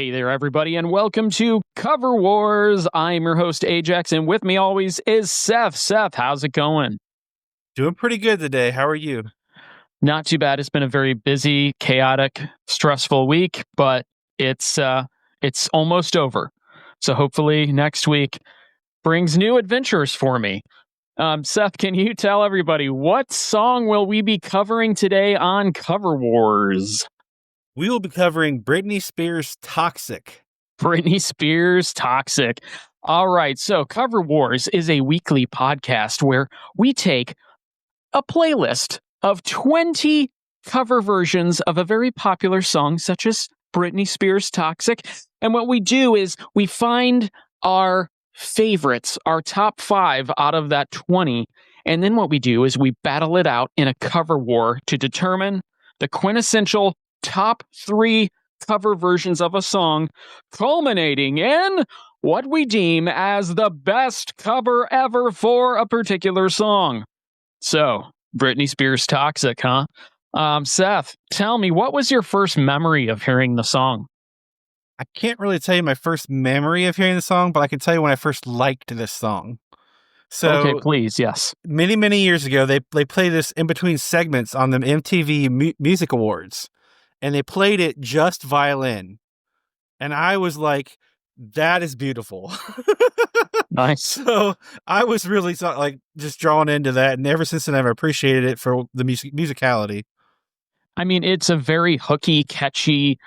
Hey there, everybody, and welcome to Cover Wars. I'm your host, Ajax, and with me always is Seth. Seth, how's it going? Doing pretty good today. How are you? Not too bad. It's been a very busy, chaotic, stressful week, but it's almost over. So hopefully next week brings new adventures for me. Seth, can you tell everybody what song will we be covering today on Cover Wars? We will be covering Britney Spears' Toxic. Britney Spears, Toxic. All right, so Cover Wars is a weekly podcast where we take a playlist of 20 cover versions of a very popular song, such as Britney Spears' Toxic. And what we do is we find our favorites, our top 5 out of that 20. And then what we do is we battle it out in a cover war to determine the quintessential top 3 cover versions of a song, culminating in what we deem as the best cover ever for a particular song. So, Britney Spears' Toxic, huh? Seth, tell me, what was your first memory of hearing the song? I can't really tell you my first memory of hearing the song, but I can tell you when I first liked this song. So, okay, please, yes. Many years ago, they played this in between segments on the MTV Music Awards, and they played it just violin. And I was like, that is beautiful. Nice. So I was really just drawn into that, and ever since then I've appreciated it for the musicality. I mean, it's a very hooky, catchy,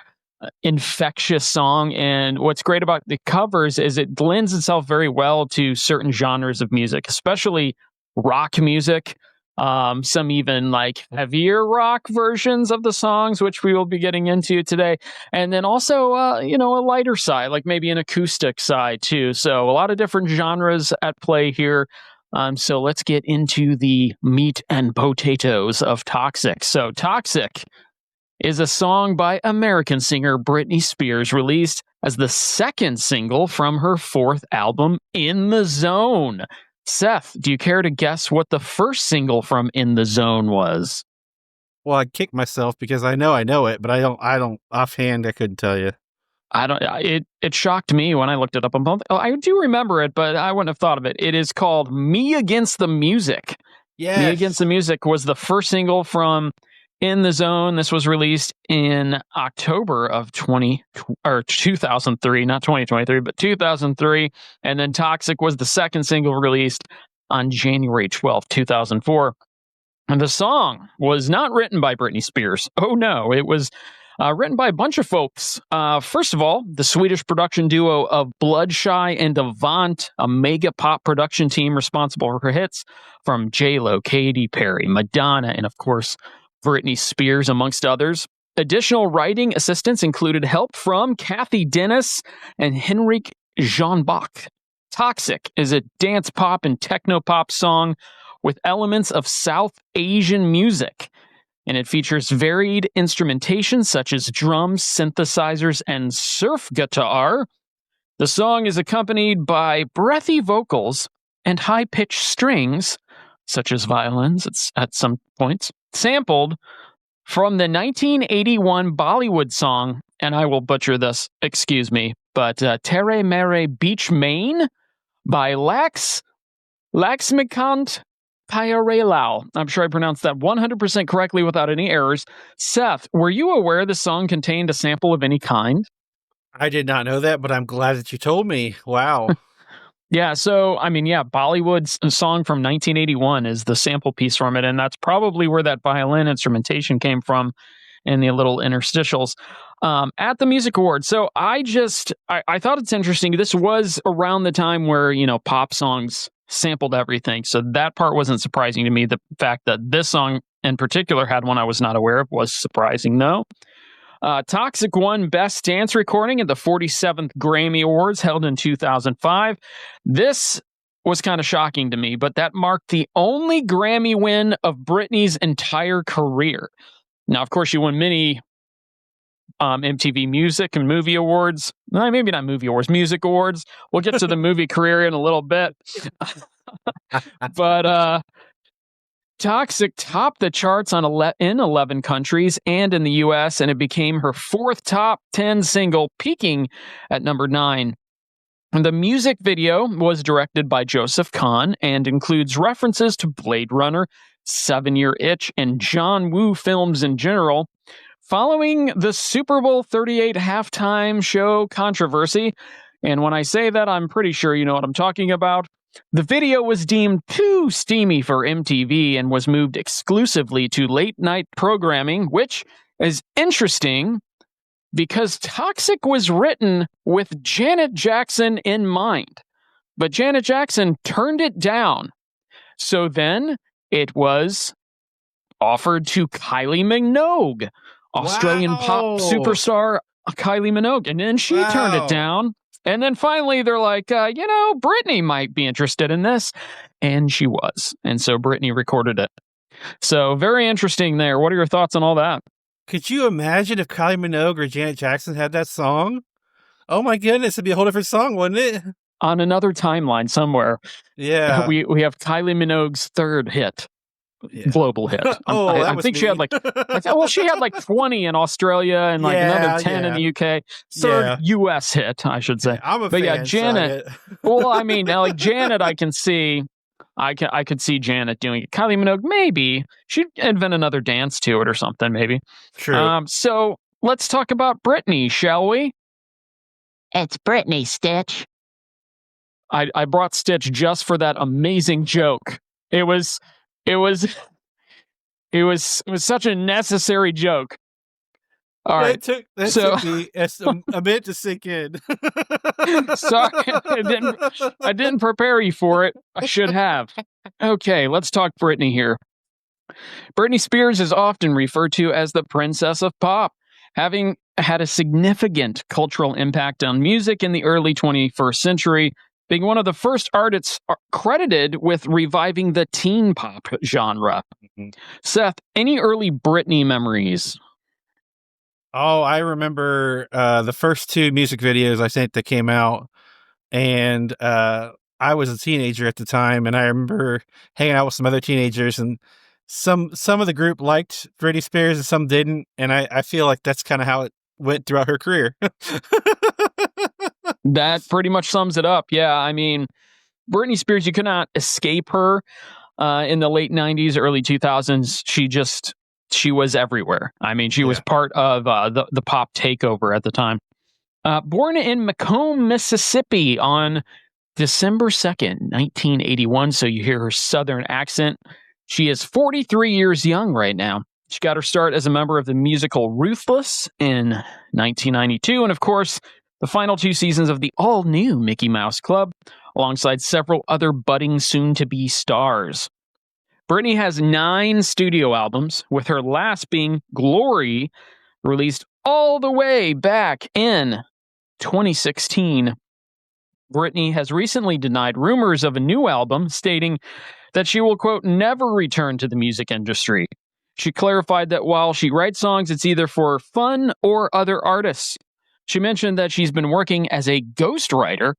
infectious song, and what's great about the covers is it lends itself very well to certain genres of music, especially rock music. Some even like heavier rock versions of the songs, which we will be getting into today. And then also, a lighter side, like maybe an acoustic side too. So a lot of different genres at play here. So let's get into the meat and potatoes of Toxic. So Toxic is a song by American singer Britney Spears, released as the second single from her 4th album, In the Zone. Seth, do you care to guess what the first single from In the Zone was? Well, I kicked myself because I know it, but I don't offhand. I couldn't tell you. It shocked me when I looked it up. I do remember it, but I wouldn't have thought of it. It is called Me Against the Music. Yes. Me Against the Music was the first single from In the Zone. This was released in October of 2003, not 2023, but 2003. And then Toxic was the second single released on January 12th, 2004. And the song was not written by Britney Spears. Oh, no. It was written by a bunch of folks. First of all, the Swedish production duo of Bloodshy and Avant, a mega pop production team responsible for hits from J-Lo, Katy Perry, Madonna, and of course, Britney Spears, amongst others. Additional writing assistants included help from Kathy Dennis and Henrik Jeanbach. Toxic is a dance pop and techno pop song with elements of South Asian music, and it features varied instrumentation such as drums, synthesizers, and surf guitar. The song is accompanied by breathy vocals and high-pitched strings, such as violins at some points, sampled from the 1981 Bollywood song, and I will butcher this, excuse me, but Tere Mere Beach Main by Laxmikant Pyarelal. I'm sure I pronounced that 100% correctly without any errors. Seth, were you aware the song contained a sample of any kind? I did not know that, but I'm glad that you told me. Wow. Yeah, so, Bollywood's song from 1981 is the sample piece from it, and that's probably where that violin instrumentation came from in the little interstitials at the Music Awards. So I thought it's interesting. This was around the time where, pop songs sampled everything, so that part wasn't surprising to me. The fact that this song in particular had one I was not aware of was surprising, though. Toxic won Best Dance Recording at the 47th Grammy Awards held in 2005. This was kind of shocking to me, but that marked the only Grammy win of Britney's entire career. Now, of course, she won many MTV Music and Movie Awards. Maybe not Movie Awards, Music Awards. We'll get to the movie career in a little bit. But Toxic topped the charts in 11 countries and in the U.S., and it became her fourth top 10 single, peaking at number 9. The music video was directed by Joseph Kahn and includes references to Blade Runner, 7 Year Itch, and John Woo films in general. Following the Super Bowl 38 halftime show controversy, and when I say that, I'm pretty sure you know what I'm talking about, the video was deemed too steamy for MTV and was moved exclusively to late-night programming, which is interesting because Toxic was written with Janet Jackson in mind. But Janet Jackson turned it down. So then it was offered to Kylie Minogue, Australian pop superstar Kylie Minogue, and then she turned it down. And then finally, they're like, Britney might be interested in this. And she was. And so Britney recorded it. So very interesting there. What are your thoughts on all that? Could you imagine if Kylie Minogue or Janet Jackson had that song? Oh my goodness, it'd be a whole different song, wouldn't it? On another timeline somewhere. Yeah. We have Kylie Minogue's third hit. Yeah. Global hit. I think she had she had like 20 in Australia and like another 10 in the UK. Third US hit, I should say. I'm a fan. Yeah, Janet. Well, I mean, like Janet, I can see. I could see Janet doing it. Kylie Minogue, maybe she'd invent another dance to it or something. Maybe. True. So let's talk about Britney, shall we? It's Britney, Stitch. I brought Stitch just for that amazing joke. It was such a necessary joke. All right. That took me a bit to sink in. Sorry, I didn't prepare you for it. I should have. Okay, let's talk Britney here. Britney Spears is often referred to as the Princess of Pop, having had a significant cultural impact on music in the early 21st century, being one of the first artists credited with reviving the teen pop genre. Mm-hmm. Seth, any early Britney memories? Oh, I remember the first 2 music videos I think that came out, and I was a teenager at the time, and I remember hanging out with some other teenagers, and some of the group liked Britney Spears and some didn't, and I feel like that's kind of how it went throughout her career. That pretty much sums it up. Yeah, I mean, Britney Spears, you could not escape her in the late 90s, early 2000s. She was everywhere. I mean, she was part of the pop takeover at the time. Born in Macomb, Mississippi on December 2nd, 1981, so you hear her southern accent. She is 43 years young right now. She got her start as a member of the musical Ruthless in 1992, and of course, the final 2 seasons of the all-new Mickey Mouse Club, alongside several other budding soon-to-be stars. Britney has 9 studio albums, with her last being Glory, released all the way back in 2016. Britney has recently denied rumors of a new album, stating that she will, quote, never return to the music industry. She clarified that while she writes songs, it's either for fun or other artists. She mentioned that she's been working as a ghostwriter.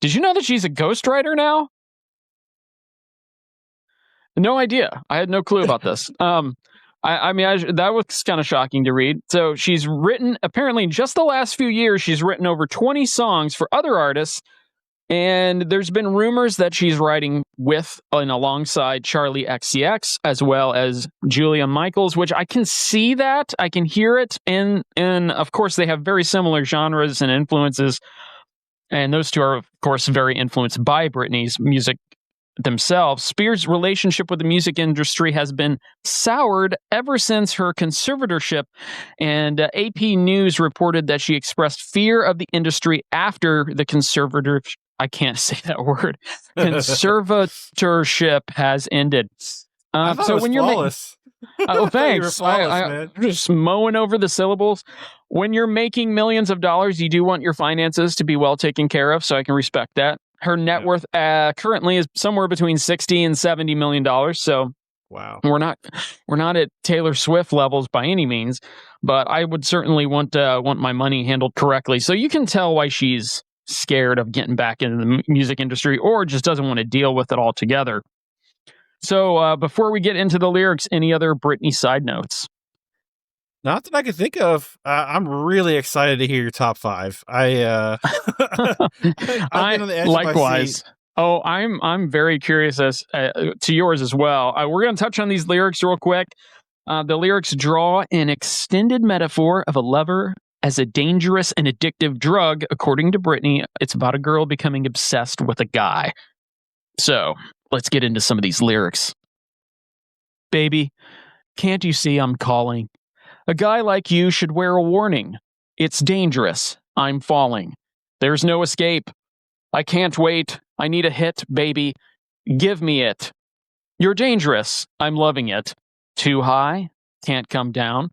Did you know that she's a ghostwriter now? No idea. I had no clue about this. That was kind of shocking to read. So she's written, apparently in just the last few years, she's written over 20 songs for other artists. And there's been rumors that she's writing with and alongside Charlie XCX, as well as Julia Michaels, which I can see that. I can hear it. And of course, they have very similar genres and influences. And those two are, of course, very influenced by Britney's music themselves. Spears' relationship with the music industry has been soured ever since her conservatorship, and AP News reported that she expressed fear of the industry after the conservatorship. I can't say that word. Conservatorship has ended. So when flawless. Oh, thanks. I'm just mowing over the syllables. When you're making millions of dollars, you do want your finances to be well taken care of, so I can respect that. Her net worth currently is somewhere between $60 and $70 million. So wow, we're not at Taylor Swift levels by any means, but I would certainly want my money handled correctly. So you can tell why she's scared of getting back into the music industry, or just doesn't want to deal with it altogether. So before we get into the lyrics, any other Britney side notes? Not that I can think of. I'm really excited to hear your top 5. I've been on the edge of my seat. Oh, I'm very curious as to yours as well. We're going to touch on these lyrics real quick. The lyrics draw an extended metaphor of a lover as a dangerous and addictive drug. According to Britney, it's about a girl becoming obsessed with a guy. So let's get into some of these lyrics. Baby, can't you see I'm calling? A guy like you should wear a warning. It's dangerous. I'm falling. There's no escape. I can't wait. I need a hit, baby. Give me it. You're dangerous. I'm loving it. Too high. Can't come down.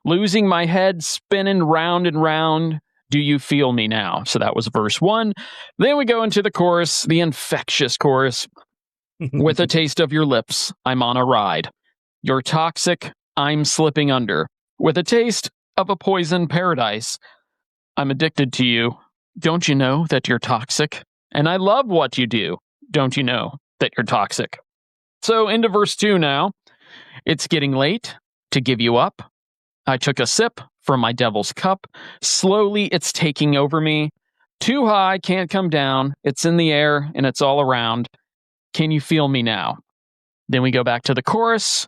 Losing my head, spinning round and round. Do you feel me now? So that was verse 1. Then we go into the chorus, the infectious chorus. With a taste of your lips, I'm on a ride. You're toxic. I'm slipping under. With a taste of a poison paradise. I'm addicted to you. Don't you know that you're toxic? And I love what you do. Don't you know that you're toxic? So into verse 2 now. It's getting late to give you up. I took a sip from my devil's cup. Slowly it's taking over me. Too high, can't come down. It's in the air and it's all around. Can you feel me now? Then we go back to the chorus.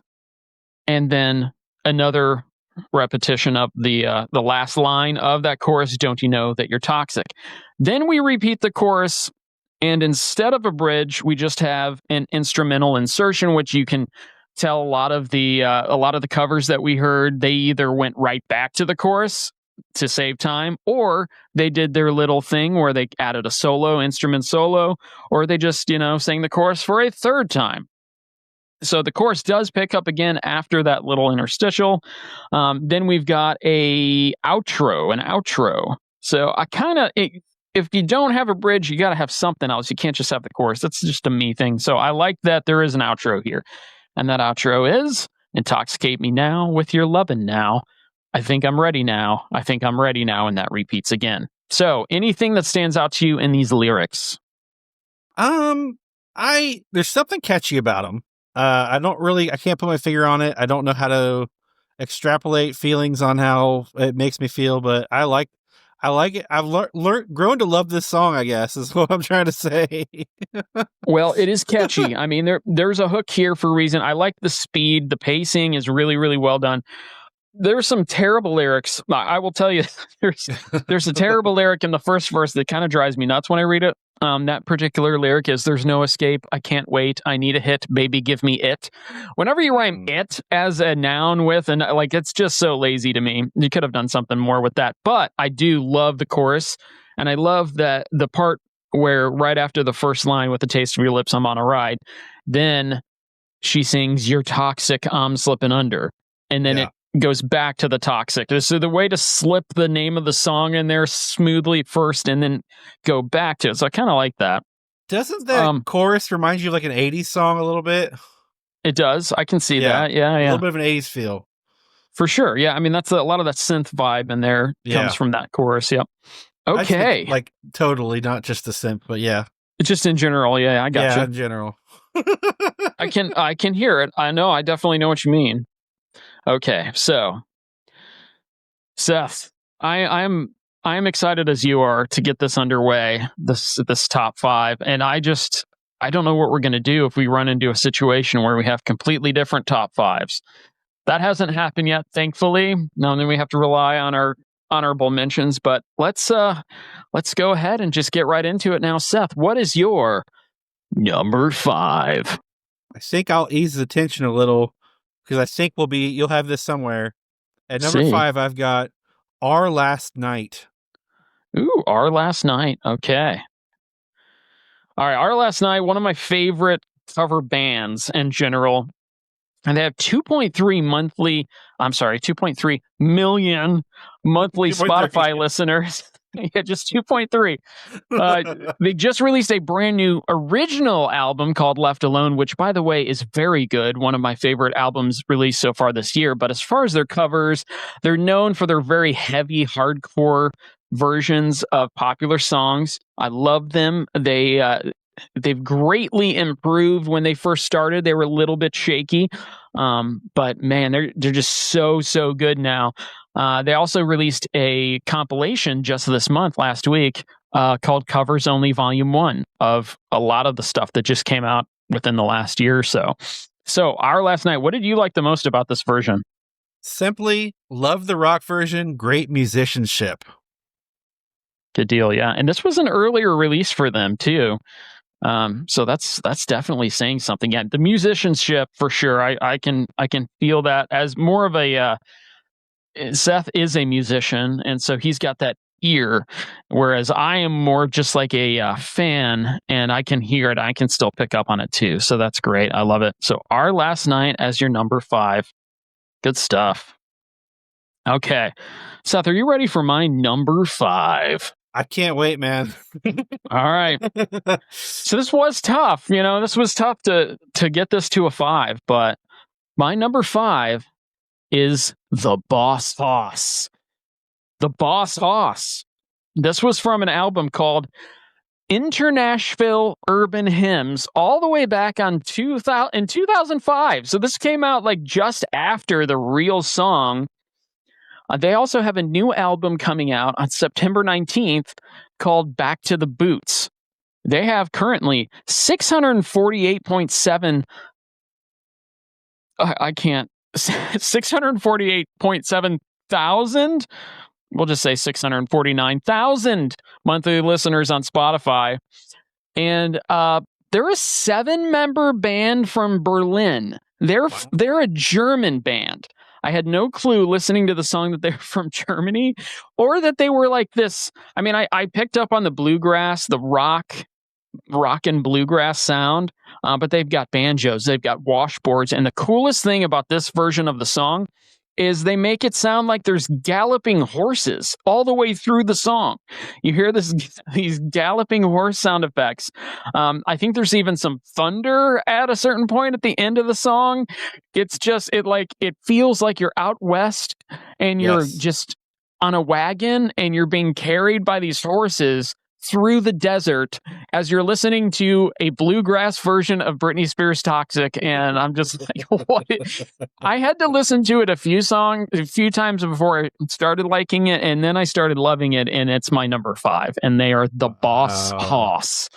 And then another repetition of the last line of that chorus. Don't you know that you're toxic? Then we repeat the chorus. And instead of a bridge, we just have an instrumental insertion, which you can tell a lot of the covers that we heard, they either went right back to the chorus to save time, or they did their little thing where they added a instrument solo, or they just, sang the chorus for a third time. So the chorus does pick up again after that little interstitial. Then we've got an outro. So if you don't have a bridge, you got to have something else. You can't just have the chorus. That's just a me thing. So I like that there is an outro here. And that outro is, intoxicate me now with your lovin' now. I think I'm ready now. I think I'm ready now. And that repeats again. So anything that stands out to you in these lyrics? There's something catchy about them. I can't put my finger on it. I don't know how to extrapolate feelings on how it makes me feel, but I like it. I've grown to love this song, I guess, is what I'm trying to say. Well, it is catchy. I mean, there's a hook here for a reason. I like the speed. The pacing is really, really well done. There's some terrible lyrics. I will tell you, there's a terrible lyric in the first verse that kind of drives me nuts when I read it. That particular lyric is, there's no escape. I can't wait. I need a hit. Baby, give me it. Whenever you rhyme it as a noun with, and it's just so lazy to me. You could have done something more with that. But I do love the chorus. And I love that the part where right after the first line, with the taste of your lips, I'm on a ride. Then she sings, you're toxic. I'm slipping under. And then it goes back to the toxic. So the way to slip the name of the song in there smoothly first and then go back to it. So I kind of like that. Doesn't that chorus remind you of like an 80s song a little bit? It does. I can see that. Yeah. A little bit of an 80s feel. For sure. Yeah. I mean, that's a lot of that synth vibe in there comes from that chorus. Yep. Okay. Like totally, not just the synth, but yeah. Just in general. Yeah, I got you. Yeah, in general. I can hear it. I definitely know what you mean. Okay, so Seth, I am excited as you are to get this underway, this top 5, and I don't know what we're going to do if we run into a situation where we have completely different top 5s. That hasn't happened yet, thankfully. Now then we have to rely on our honorable mentions, but let's go ahead and just get right into it now. Seth, what is your number 5? I think I'll ease the tension a little, because I think you'll have this somewhere. At number 5, I've got Our Last Night. Ooh, Our Last Night. Okay. All right, Our Last Night, one of my favorite cover bands in general. And they have 2.3 million monthly Spotify listeners. Yeah, just 2.3. They just released a brand new original album called Left Alone, which, by the way, is very good. One of my favorite albums released so far this year. But as far as their covers, they're known for their very heavy, hardcore versions of popular songs. I love them. They they've greatly improved. When they first started, they were a little bit shaky, but man, they're just so good now. They also released a compilation just this month, last week, called Covers Only Volume 1 of a lot of the stuff that just came out within the last year or so. So, Our Last Night, what did you like the most about this version? Simply love the rock version. Great musicianship. Good deal, yeah. And this was an earlier release for them too. So that's definitely saying something. Yeah, the musicianship for sure. I can feel that as more of a Seth is a musician, and so he's got that ear, whereas I am more just like a fan, and I can hear it. I can still pick up on it too. So that's great. I love it. So Our Last Night as your number 5. Good stuff. Okay. Seth, are you ready for my number 5? I can't wait, man. All right. So this was tough. This was tough to get this to a 5, but my number 5 is The Boss Hoss. The Boss Hoss. This was from an album called Internashville Urban Hymns, all the way back in 2005. So this came out like just after the real song. They also have a new album coming out on September 19th called Back to the Boots. They have currently 648.7 648.7 thousand. We'll just say 649,000 monthly listeners on Spotify. And they're a 7-member band from Berlin. They're a German band. I had no clue listening to the song that they're from Germany, or that they were like this. I mean, I picked up on the bluegrass, the rock and bluegrass sound, but they've got banjos, they've got washboards. And the coolest thing about this version of the song is they make it sound like there's galloping horses all the way through the song. You hear these galloping horse sound effects. I think there's even some thunder at a certain point at the end of the song. It's just, it feels like you're out west and you're just on a wagon and you're being carried by these horses through the desert as you're listening to a bluegrass version of Britney Spears' Toxic. And I'm just like, what? I had to listen to it a few times before I started liking it, and then I started loving it, and it's my number 5. And they are The Boss Hoss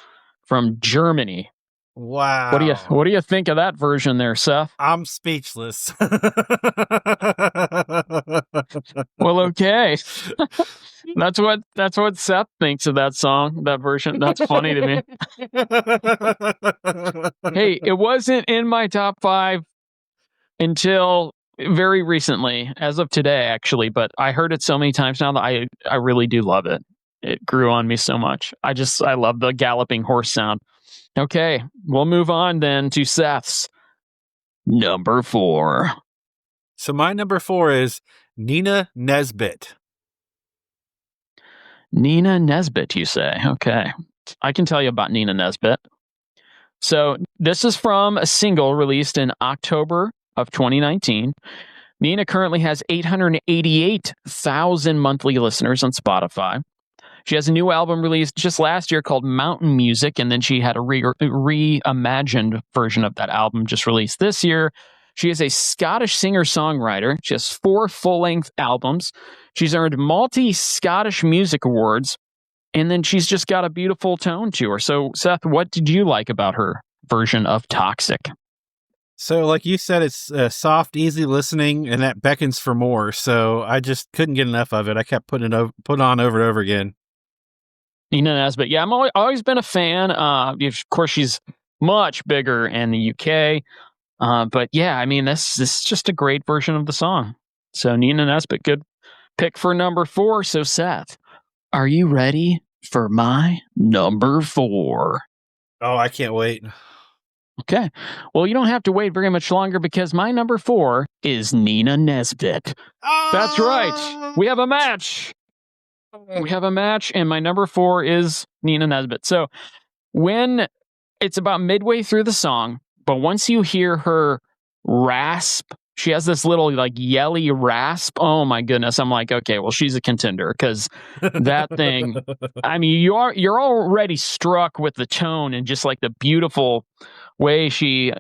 from Germany. Wow. What do you think of that version there, Seth? I'm speechless. Well, okay. That's what Seth thinks of that song, that version. That's funny to me. Hey, it wasn't in my top 5 until very recently, as of today, actually, but I heard it so many times now that I really do love it. It grew on me so much. I love the galloping horse sound. Okay, we'll move on then to Seth's number 4. So my number 4 is Nina Nesbitt. Nina Nesbitt, you say? Okay. I can tell you about Nina Nesbitt. So this is from a single released in October of 2019. Nina currently has 888,000 monthly listeners on Spotify. She has a new album released just last year called Mountain Music, and then she had a reimagined version of that album just released this year. She is a Scottish singer-songwriter. She has 4 full-length albums. She's earned multi-Scottish Music Awards, and then she's just got a beautiful tone to her. So, Seth, what did you like about her version of Toxic? So, like you said, it's soft, easy listening, and that beckons for more. So I just couldn't get enough of it. I kept putting it on over and over again. Nina Nesbitt. Yeah, I'm always been a fan. Of course, she's much bigger in the UK. But yeah, I mean, this is just a great version of the song. So Nina Nesbitt, good pick for number 4. So Seth, are you ready for my number 4? Oh, I can't wait. Okay. Well, you don't have to wait very much longer because my number 4 is Nina Nesbitt. That's right. We have a match. And my number 4 is Nina Nesbitt. So when it's about midway through the song, but once you hear her rasp she has this little like yelly rasp. Oh my goodness. I'm like, okay, well, she's a contender because that thing, I mean, you're already struck with the tone and just like the beautiful way she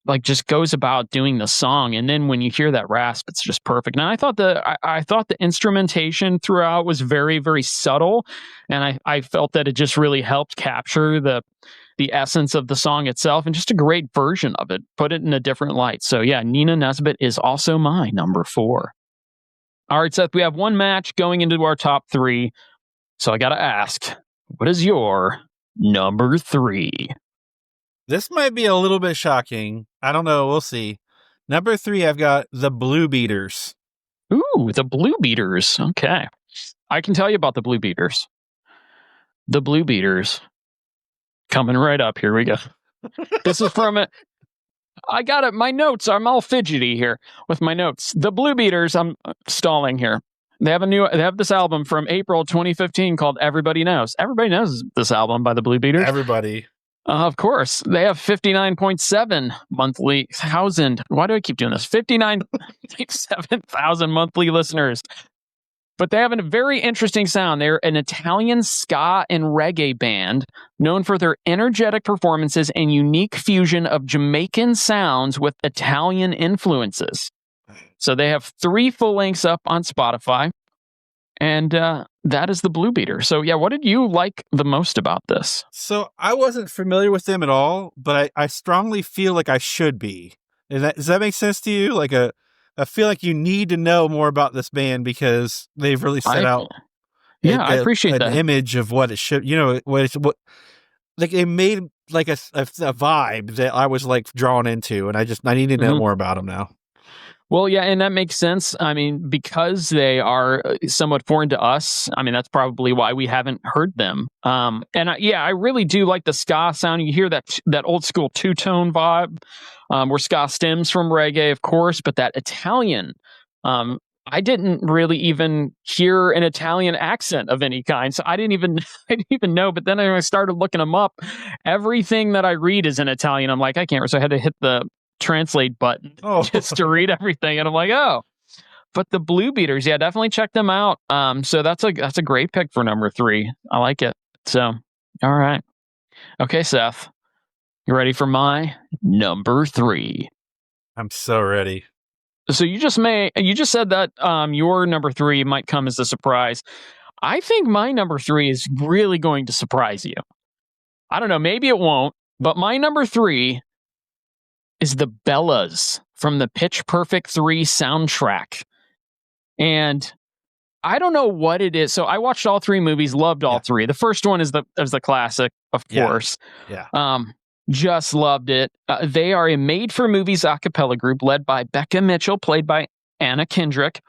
like just goes about doing the song. And then when you hear that rasp, it's just perfect. And I thought the instrumentation throughout was very, very subtle. And I felt that it just really helped capture the essence of the song itself and just a great version of it, put it in a different light. So yeah, Nina Nesbitt is also my number 4. All right, Seth, we have one match going into our top 3. So I got to ask, what is your number 3? This might be a little bit shocking. I don't know. We'll see. Number 3, I've got the Blue Beaters. Ooh, the Blue Beaters. Okay. I can tell you about the Blue Beaters. The Blue Beaters. Coming right up. Here we go. This is from it. I got it. My notes. I'm all fidgety here with my notes. The Blue Beaters. I'm stalling here. They have this album from April 2015 called Everybody Knows. Everybody knows this album by the Blue Beaters. Everybody. Of course. They have 59.7 monthly thousand. Why do I keep doing this? 59.7 thousand monthly listeners. But they have a very interesting sound. They're an Italian ska and reggae band known for their energetic performances and unique fusion of Jamaican sounds with Italian influences. So they have 3 full lengths up on Spotify. And that is the Blue Beater. So yeah, what did you like the most about this? So I wasn't familiar with them at all, but I strongly feel like I should be. Does that make sense to you? Like I feel like you need to know more about this band because they've really set out. Yeah, I appreciate that. An image of what it should, what like it made like a vibe that I was like drawn into, and I need to know more about them now. Well, yeah, and that makes sense. I mean, because they are somewhat foreign to us. I mean, that's probably why we haven't heard them. I really do like the ska sound. You hear that old school 2-tone vibe, where ska stems from reggae, of course, but that Italian. I didn't really even hear an Italian accent of any kind, so I didn't even know. But then I started looking them up. Everything that I read is in Italian. I'm like, I can't. So I had to hit the translate button just to read everything, and I'm like, oh. But the Blue Beaters, yeah, definitely check them out. So that's a great pick for number 3. I like it. So all right, okay, Seth, you ready for my number 3? I'm so ready. So you just said that your number 3 might come as a surprise. I think my number 3 is really going to surprise you. I don't know, maybe it won't, but my number 3 is the Bellas from the Pitch Perfect 3 soundtrack. And I don't know what it is. So I watched all 3 movies, loved all 3. The first one is the classic, of course. Yeah. Just loved it. They are a made-for-movies a cappella group led by Becca Mitchell, played by Anna Kendrick.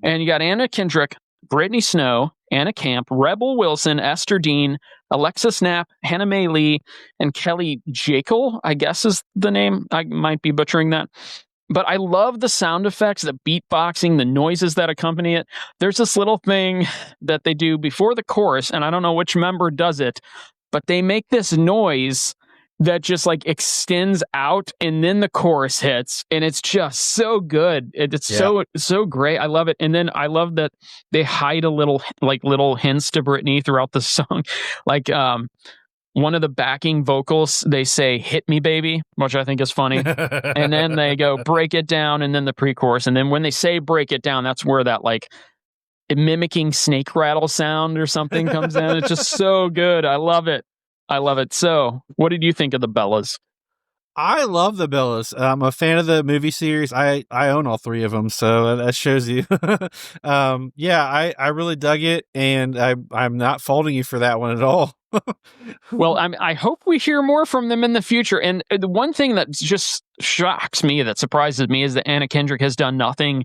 And you got Anna Kendrick, Brittany Snow, Anna Camp, Rebel Wilson, Esther Dean, Alexis Knapp, Hannah Mae Lee, and Kelly Jekyll, I guess is the name. I might be butchering that. But I love the sound effects, the beatboxing, the noises that accompany it. There's this little thing that they do before the chorus, and I don't know which member does it, but they make this noise that just like extends out, and then the chorus hits, and it's just so good. It's so great. I love it. And then I love that they hide little hints to Britney throughout the song. Like one of the backing vocals, they say "Hit Me, Baby," which I think is funny. And then they go "Break It Down," and then the pre-chorus. And then when they say "Break It Down," that's where that like mimicking snake rattle sound or something comes in. It's just so good. I love it. So, what did you think of the Bellas? I love the Bellas. I'm a fan of the movie series. I own all 3 of them, so that shows you. I really dug it, and I'm not faulting you for that one at all. Well, I hope we hear more from them in the future. And the one thing that just shocks me, that surprises me, is that Anna Kendrick has done nothing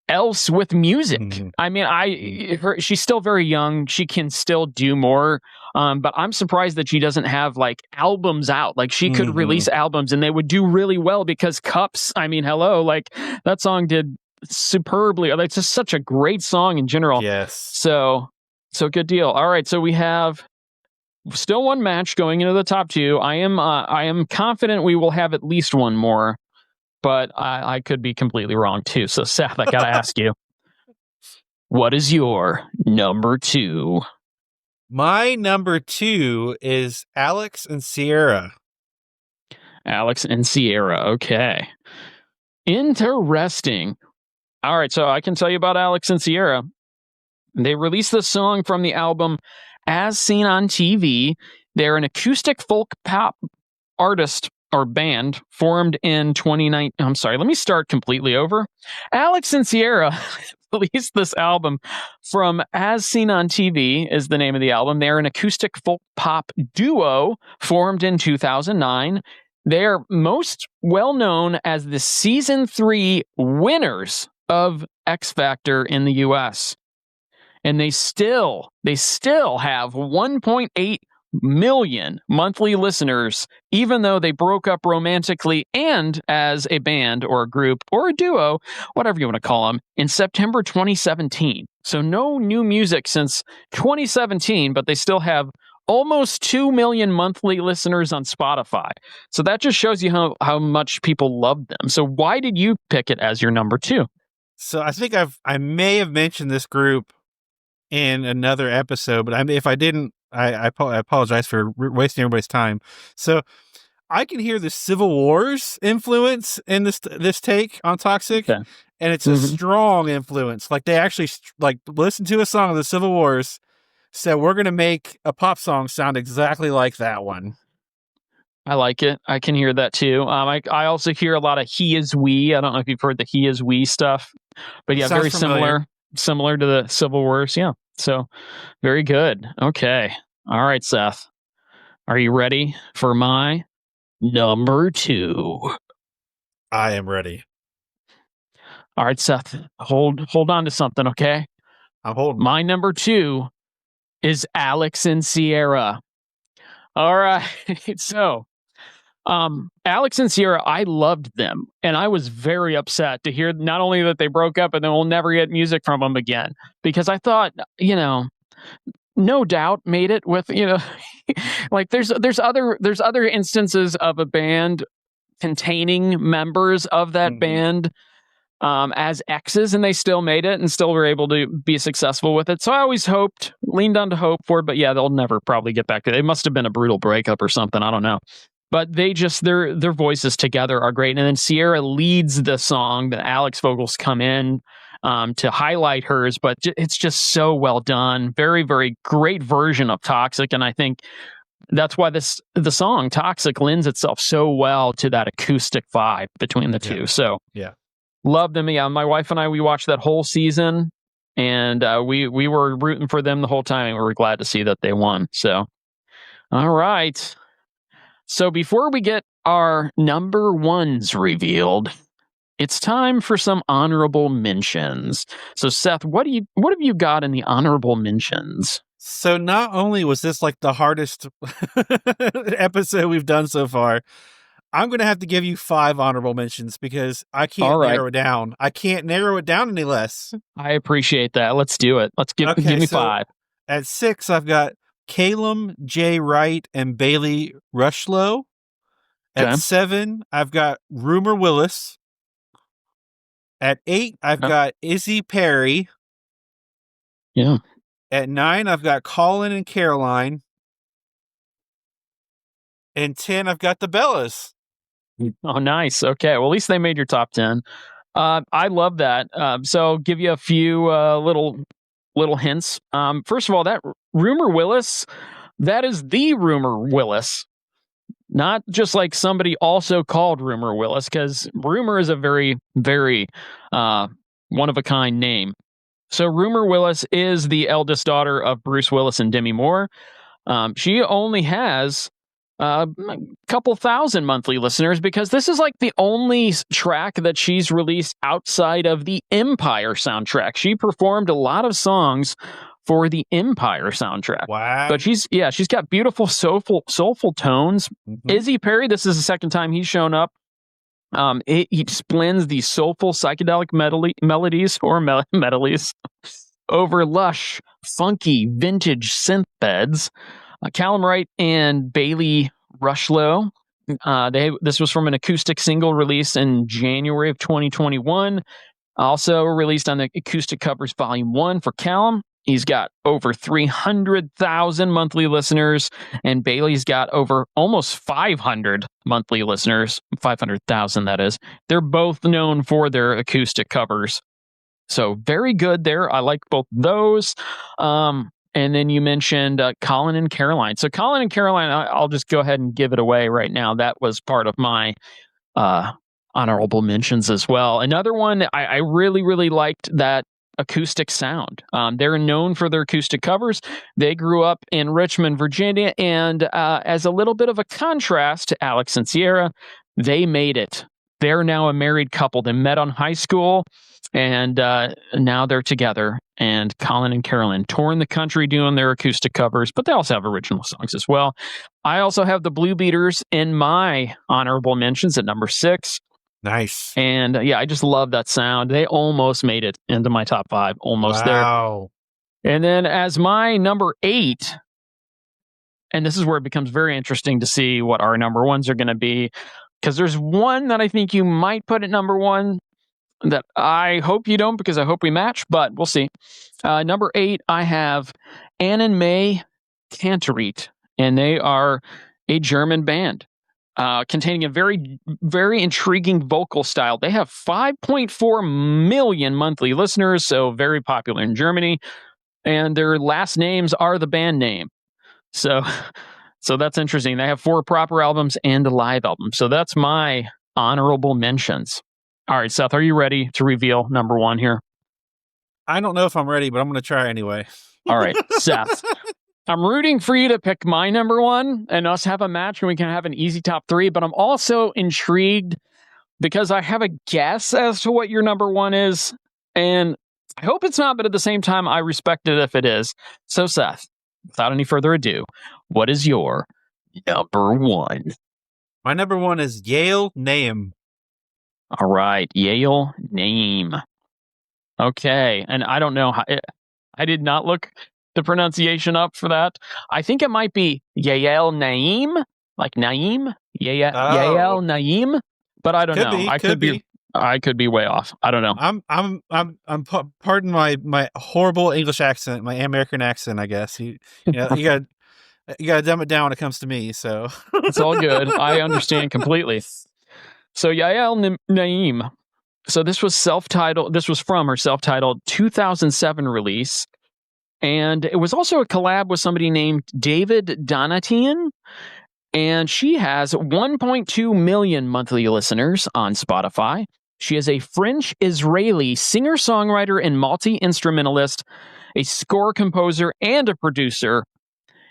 else with music. Mm-hmm. I mean, she's still very young. She can still do more. But I'm surprised that she doesn't have like albums out. Like she could release albums and they would do really well, because Cups, I mean, hello, like that song did superbly. It's just such a great song in general. Yes. So good deal. All right. So we have still one match going into the top 2. I am confident we will have at least one more. but I could be completely wrong too. So, Seth, I got to ask you, what is your number 2? My number 2 is Alex and Sierra. Alex and Sierra. Okay. Interesting. All right. So I can tell you about Alex and Sierra. They released this song from the album As Seen on TV. They're an acoustic folk pop artist or band formed in 2019. I'm sorry. Let me start completely over. Alex and Sierra released this album from As Seen on TV is the name of the album. They're an acoustic folk pop duo formed in 2009. They're most well known as the season 3 winners of X Factor in the US. And they still have 1.8 million monthly listeners, even though they broke up romantically and as a band or a group or a duo, whatever you want to call them, in September 2017. So no new music since 2017, but they still have almost 2 million monthly listeners on Spotify. So that just shows you how much people love them. So why did you pick it as your number 2? So I think I may have mentioned this group in another episode, but if I didn't, I apologize for wasting everybody's time. So I can hear the Civil War's influence in this take on Toxic, and it's a strong influence. Like they actually listen to a song of the Civil Wars, said we're going to make a pop song sound exactly like that one. I like it. I can hear that too. I also hear a lot of He Is We. I don't know if you've heard the He Is We stuff, but yeah, very similar to the Civil Wars. Yeah. So very good. Okay. All right, Seth. Are you ready for my number 2? I am ready. All right, Seth. Hold on to something, okay? I'm holding. My number 2 is Alex and Sierra. All right. So Alex and Sierra, I loved them, and I was very upset to hear not only that they broke up and then we'll never get music from them again, because I thought, No Doubt made it with, like there's other instances of a band containing members of that band as exes, and they still made it and still were able to be successful with it. So I always leaned on to hope for it, but yeah, they'll never probably get back to it. It must have been a brutal breakup or something. I don't know. But they just, their voices together are great. And then Sierra leads the song. The Alex vocals come in to highlight hers, but it's just so well done. Very, very great version of Toxic. And I think that's why the song Toxic lends itself so well to that acoustic vibe between the two. So yeah, loved them. Yeah, my wife and I, we watched that whole season, and we were rooting for them the whole time, and we were glad to see that they won. So, all right. So before we get our number 1s revealed, it's time for some honorable mentions. So Seth, what have you got in the honorable mentions? So not only was this like the hardest episode we've done so far, I'm going to have to give you 5 honorable mentions because I can't narrow it down. I can't narrow it down any less. I appreciate that. Let's do it. Give me 5. At 6, I've got Calum J. Wright and Bailey Rushlow. At 7, I've got Rumor Willis. At 8, I've got Izzy Perry. Yeah. At 9, I've got Colin and Caroline. And 10, I've got the Bellas. Oh, nice. Okay. Well, at least they made your top 10. I love that. So give you a few little hints. First of all, that Rumor Willis, that is the Rumor Willis, not just like somebody also called Rumor Willis, because Rumor is a very, very one of a kind name. So Rumor Willis is the eldest daughter of Bruce Willis and Demi Moore. She only has a couple thousand monthly listeners because this is like the only track that she's released outside of the Empire soundtrack. She performed a lot of songs for the Empire soundtrack. Wow. But she's got beautiful soulful tones. Izzy Perry, this is the second time he's shown up. He blends these soulful psychedelic melodies over lush, funky, vintage synth beds. Callum Wright and Bailey Rushlow, This was from an acoustic single release in January of 2021. Also released on the Acoustic Covers Volume 1 for Callum. He's got over 300,000 monthly listeners, and Bailey's got over almost 500 monthly listeners, 500,000 that is. They're both known for their acoustic covers. So very good there. I like both those. And then you mentioned Colin and Caroline. So Colin and Caroline, I'll just go ahead and give it away right now. That was part of my honorable mentions as well. Another one, I really, really liked that acoustic sound. They're known for their acoustic covers. They grew up in Richmond, Virginia, and as a little bit of a contrast to Alex and Sierra, they made it. They're now a married couple. They met on high school, and now they're together. And Colin and Carolyn touring the country doing their acoustic covers, but they also have original songs as well. I also have the Blue Beaters in my honorable mentions at number 6. Nice. And I just love that sound. They almost made it into my top 5. Almost there. And then as my number 8, and this is where it becomes very interesting to see what our number 1s are going to be, because there's one that I think you might put at number 1 that I hope you don't, because I hope we match, but we'll see. Number 8, I have Anne and May Canterite, and they are a German band. Containing a very, very intriguing vocal style. They have 5.4 million monthly listeners, so very popular in Germany. And their last names are the band name. So that's interesting. They have 4 proper albums and a live album. So that's my honorable mentions. All right, Seth, are you ready to reveal number 1 here? I don't know if I'm ready, but I'm going to try anyway. All right, Seth. I'm rooting for you to pick my number 1 and us have a match and we can have an easy top 3, but I'm also intrigued because I have a guess as to what your number 1 is, and I hope it's not, but at the same time, I respect it if it is. So, Seth, without any further ado, what is your number 1? My number 1 is Yale Name. All right, Yale Name. Okay, and I don't know how... I did not look the pronunciation up for that. I think it might be Yael Naim, like Naim, Yael Naim, but I don't know. I could be way off. I don't know. I'm pardon my horrible English accent, my American accent, I guess. You got to dumb it down when it comes to me, so it's all good. I understand completely. So Yael Naim. So this was self-titled. This was from her self-titled 2007 release. And it was also a collab with somebody named David Donatian. And she has 1.2 million monthly listeners on Spotify. She is a French-Israeli singer-songwriter and multi-instrumentalist, a score composer, and a producer.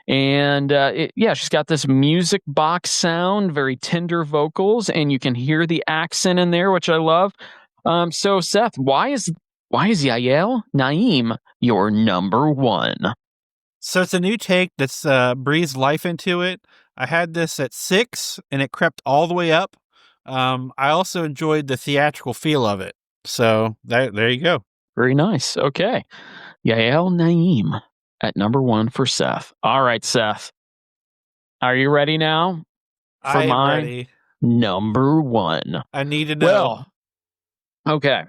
And she's got this music box sound, very tender vocals, and you can hear the accent in there, which I love. So, Seth, why is Yael Naim your number 1? So it's a new take that's breathed life into it. I had this at 6, and it crept all the way up. I also enjoyed the theatrical feel of it. So there you go. Very nice. Okay. Yael Naim at number 1 for Seth. All right, Seth. Are you ready now? I am ready. Number 1. I need to know. Well, okay.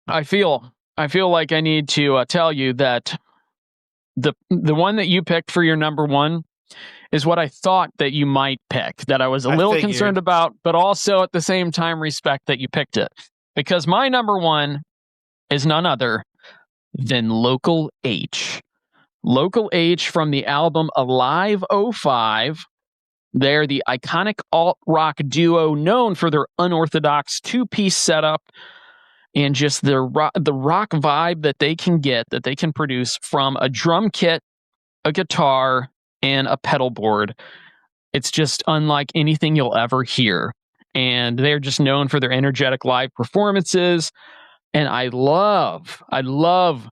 I feel like I need to tell you that the one that you picked for your number 1 is what I thought that you might pick, that I was a little concerned about, but also at the same time respect that you picked it. Because my number 1 is none other than Local H. Local H from the album Alive 05. They're the iconic alt-rock duo known for their unorthodox 2-piece setup and just the rock vibe that they can get, that they can produce from a drum kit, a guitar, and a pedal board. It's just unlike anything you'll ever hear. And they're just known for their energetic live performances. And I love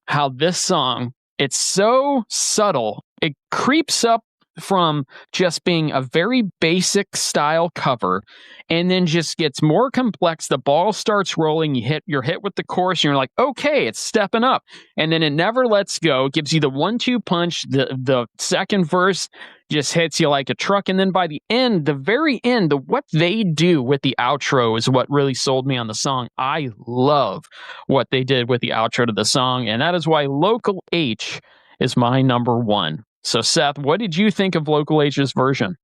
how this song, it's so subtle. It creeps up from just being a very basic style cover and then just gets more complex. The ball starts rolling, you're hit with the chorus, and you're like, okay, it's stepping up. And then it never lets go. It gives you the 1-2 punch, the second verse, just hits you like a truck. And then by the end, the very end, what they do with the outro is what really sold me on the song. I love what they did with the outro to the song, and that is why Local H is my number one. So, Seth, what did you think of Local H's version?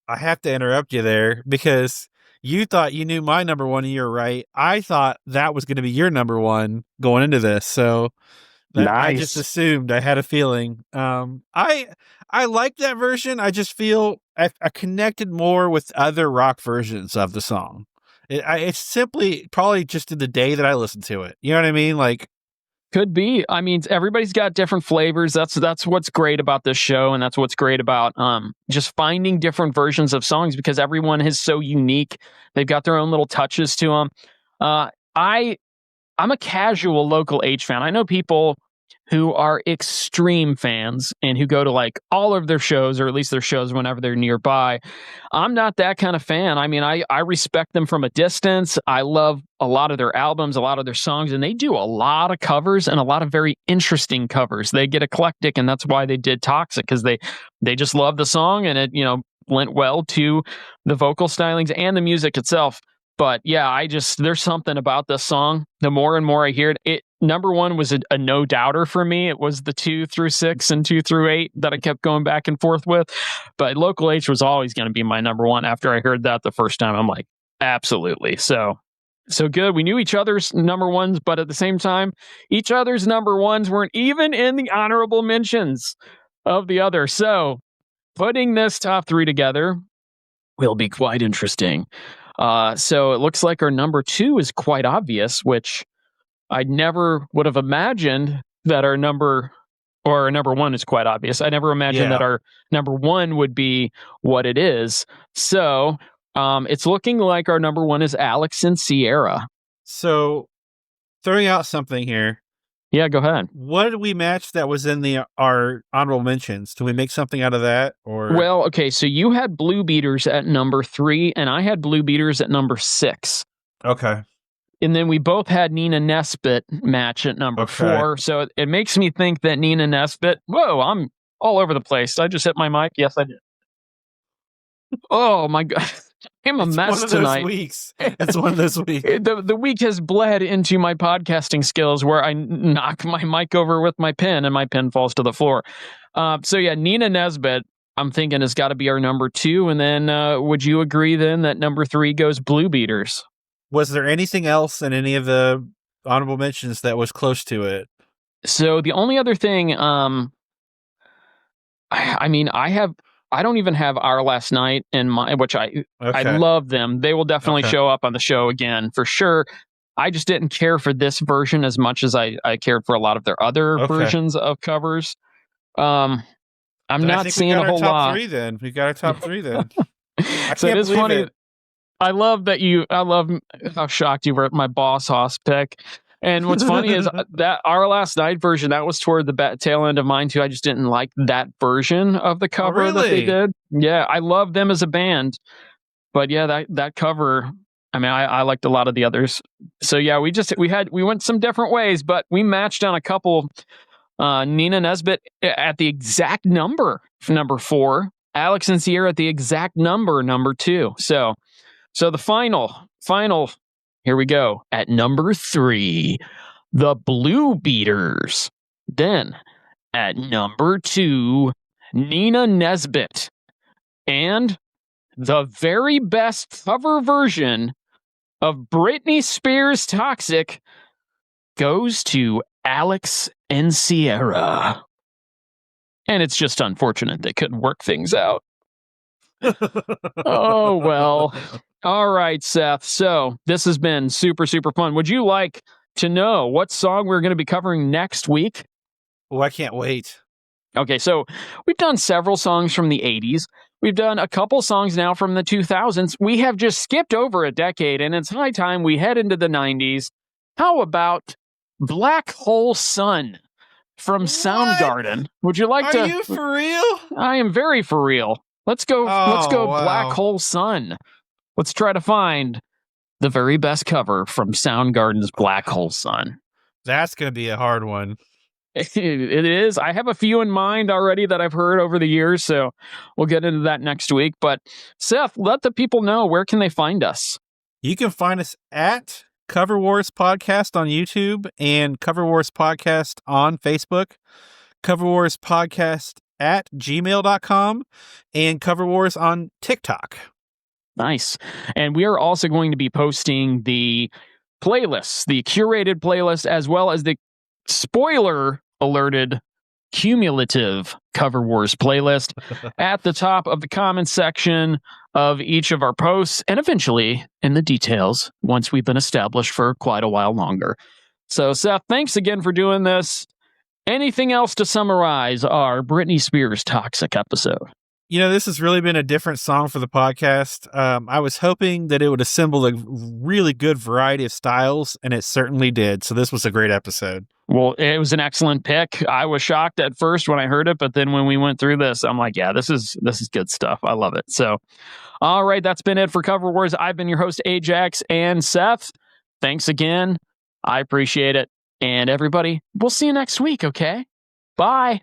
I have to interrupt you there because you thought you knew my number one and you're right. I thought that was going to be your number one going into this. So Nice. I just assumed, I had a feeling. I like that version. I just feel I connected more with other rock versions of the song. It's simply probably just in the day that I listened to it. You know what I mean? Like, could be. I mean, everybody's got different flavors. That's what's great about this show, and that's what's great about just finding different versions of songs, because everyone is so unique. They've got their own little touches to them. I'm a casual Local H fan. I know people who are extreme fans and who go to like all of their shows, or at least their shows whenever they're nearby. I'm not that kind of fan. I mean, I respect them from a distance. I love a lot of their albums, a lot of their songs, and they do a lot of covers and a lot of very interesting covers. They get eclectic, and that's why they did Toxic, because they just love the song, and it, lent well to the vocal stylings and the music itself. But yeah, there's something about this song. The more and more I hear it, number one was a no doubter for me. It was the 2 through 6 and 2 through 8 that I kept going back and forth with. But Local H was always going to be my number one. After I heard that the first time, I'm like, absolutely. So good. We knew each other's number ones, but at the same time, each other's number ones weren't even in the honorable mentions of the other. So putting this top three together will be quite interesting. So it looks like our number 2 is quite obvious, which I never would have imagined that our number 1 is quite obvious. I never imagined that our number 1 would be what it is. So it's looking like our number 1 is Alex and Sierra. So throwing out something here. Yeah, go ahead. What did we match that was in our honorable mentions? Do we make something out of that? Or well, okay, so you had Blue Beaters at number 3, and I had Blue Beaters at number 6. Okay. And then we both had Nina Nesbitt match at number 4. So it makes me think that Nina Nesbitt, whoa, I'm all over the place. I just hit my mic. Yes, I did. Oh my God. I'm a mess tonight. It's one of those weeks. The week has bled into my podcasting skills, where I knock my mic over with my pen and my pen falls to the floor. So yeah, Nina Nesbitt, I'm thinking, has got to be our number 2. And then would you agree then that number 3 goes Blue Beaters? Was there anything else in any of the honorable mentions that was close to it? So the only other thing, I don't even have Our Last Night in my, which I love them. They will definitely show up on the show again for sure. I just didn't care for this version as much as I cared for a lot of their other versions of covers. I'm not seeing a whole lot. We've got our top 3 then. So it is funny. I love how shocked you were at my Boss Hoss pick. And what's funny is that Our Last Night version, that was toward the tail end of mine too. I just didn't like that version of the cover that they did. Yeah, I love them as a band. But yeah, that cover, I mean, I liked a lot of the others. So yeah, we went some different ways, but we matched on a couple. Nina Nesbitt at the exact number, number 4. Alex and Sierra at the exact number 2. So the final, here we go. At number 3, the Blue Beaters. Then at number 2, Nina Nesbitt. And the very best cover version of Britney Spears' Toxic goes to Alex and Sierra. And it's just unfortunate they couldn't work things out. Oh, well. All right, Seth. So this has been super, super fun. Would you like to know what song we're going to be covering next week? Oh, I can't wait. Okay, so we've done several songs from the 80s. We've done a couple songs now from the 2000s. We have just skipped over a decade, and it's high time we head into the 90s. How about Black Hole Sun from Soundgarden? Would you like to? Are you for real? I am very for real. Let's go. Let's go. Wow. Black Hole Sun. Let's try to find the very best cover from Soundgarden's Black Hole Sun. That's going to be a hard one. It is. I have a few in mind already that I've heard over the years, so we'll get into that next week. But Seth, let the people know, where can they find us? You can find us at Cover Wars Podcast on YouTube and Cover Wars Podcast on Facebook, Cover Wars Podcast at gmail.com, and Cover Wars on TikTok. Nice. And we are also going to be posting the playlists, the curated playlist, as well as the spoiler alerted cumulative Cover Wars playlist at the top of the comments section of each of our posts, and eventually in the details once we've been established for quite a while longer. So, Seth, thanks again for doing this. Anything else to summarize our Britney Spears Toxic episode? You know, this has really been a different song for the podcast. I was hoping that it would assemble a really good variety of styles, and it certainly did. So this was a great episode. Well, it was an excellent pick. I was shocked at first when I heard it, but then when we went through this, I'm like, yeah, this is good stuff. I love it. So, all right, that's been it for Cover Wars. I've been your host, Ajax and Seth. Thanks again. I appreciate it. And everybody, we'll see you next week, okay? Bye.